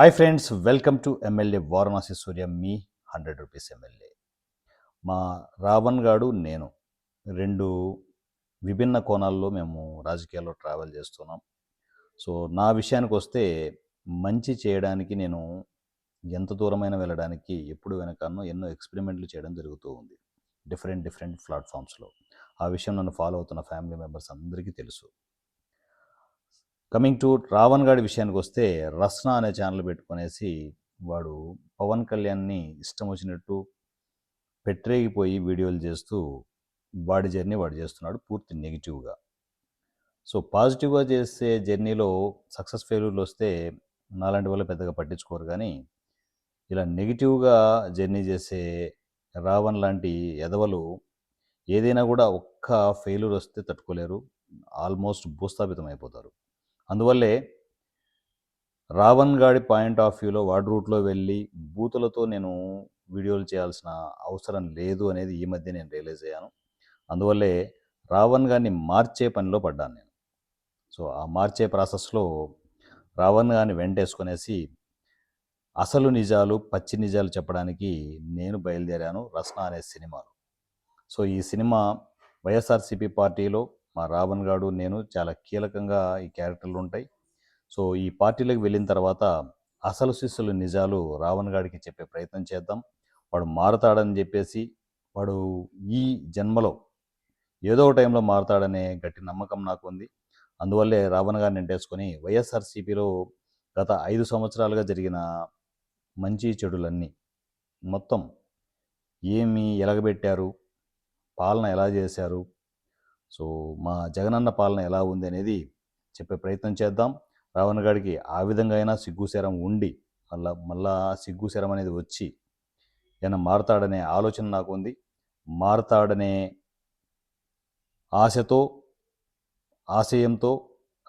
Hi friends, welcome to MLA Varanasi Surya me 100 rupees MLA. మా రావణ్ గాడు నేను రెండు విభిన్న కోణాల్లో మేము రాజకీయాల్లో ట్రావెల్ చేస్తున్నాం. సో నా విషయానికి వస్తే మంచి చేయడానికి నేను ఎంత దూరమైన వెళ్ళడానికి ఎప్పుడు వెనకానో ఎన్నో ఎక్స్పెరిమెంట్లు చేయడం జరుగుతూ ఉంది డిఫరెంట్ ప్లాట్ఫామ్స్లో. ఆ విషయం నన్ను ఫాలో అవుతున్న ఫ్యామిలీ మెంబర్స్ అందరికీ తెలుసు. కమింగ్ టు రావణ్ గాడి విషయానికి వస్తే రస్నా అనే ఛానల్ పెట్టుకునేసి వాడు పవన్ కళ్యాణ్ని ఇష్టం వచ్చినట్టు పెట్టరేగిపోయి వీడియోలు చేస్తూ వాడి జర్నీ వాడు చేస్తున్నాడు పూర్తి నెగిటివ్గా. సో పాజిటివ్గా చేసే జర్నీలో సక్సెస్ ఫెయిల్యూర్లు వస్తే నాలాంటి వాళ్ళు పెద్దగా పట్టించుకోరు, కానీ ఇలా నెగిటివ్గా జర్నీ చేసే రావణ్ లాంటి ఎదవలు ఏదైనా కూడా ఒక్క ఫెయిల్యూర్ వస్తే తట్టుకోలేరు, ఆల్మోస్ట్ భూస్థాపితం అయిపోతారు. అందువల్లే రావణ్ గాడి పాయింట్ ఆఫ్ వ్యూలో వాడి రూట్లో వెళ్ళి బూతులతో నేను వీడియోలు చేయాల్సిన అవసరం లేదు అనేది ఈ మధ్య నేను రియలైజ్ అయ్యాను. అందువల్లే రావణ్ గారిని మార్చే పనిలో పడ్డాను నేను. సో ఆ మార్చే ప్రాసెస్లో రావణ్ గారిని వెంటేసుకునేసి అసలు నిజాలు పచ్చి నిజాలు చెప్పడానికి నేను బయలుదేరాను రస్నా అనే సినిమాలో. సో ఈ సినిమా వైఎస్ఆర్సీపీ పార్టీలో మా రావణ్ గాడు నేను చాలా కీలకంగా ఈ క్యారెక్టర్లు ఉంటాయి. సో ఈ పార్టీలోకి వెళ్ళిన తర్వాత అసలు సిస్సులు నిజాలు రావణ్ గాడికి చెప్పే ప్రయత్నం చేద్దాం. వాడు మారుతాడని చెప్పేసి, వాడు ఈ జన్మలో ఏదో ఒక టైంలో మారుతాడనే గట్టి నమ్మకం నాకు ఉంది. అందువల్లే రావణ్ గారిని ఎంటేసుకొని వైఎస్ఆర్సీపీలో గత 5 సంవత్సరాలుగా జరిగిన మంచి చెడులన్నీ మొత్తం ఏమి ఎలగబెట్టారు, పాలన ఎలా చేశారు, సో మా జగనన్న పాలన ఎలా ఉంది అనేది చెప్పే ప్రయత్నం చేద్దాం. రావణ్ గాడికి ఆ విధంగా అయినా సిగ్గుశరం ఉండి మళ్ళా సిగ్గుశరం అనేది వచ్చి ఏమైనా మారుతాడనే ఆలోచన నాకు ఉంది. మారుతాడనే ఆశతో ఆశయంతో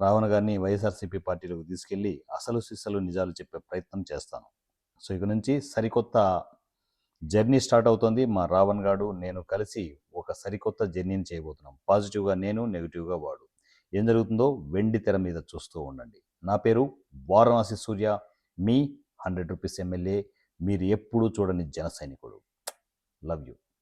రావణ్ గారిని వైఎస్ఆర్సీపీ పార్టీలోకి తీసుకెళ్ళి అసలు సిస్సలు నిజాలు చెప్పే ప్రయత్నం చేస్తాను. సో ఇక నుంచి సరికొత్త జర్నీ స్టార్ట్ అవుతుంది. మా రావణ్ గాడు నేను కలిసి ఒక సరికొత్త జర్నీని చేయబోతున్నాం. పాజిటివ్గా నేను, నెగిటివ్గా వాడు. ఏం జరుగుతుందో వెండి తెర మీద చూస్తూ ఉండండి. నా పేరు వారణాసి సూర్య, మీ 100 రూపీస్ ఎమ్మెల్యే. మీరు ఎప్పుడూ చూడని జన సైనికుడు. Love you.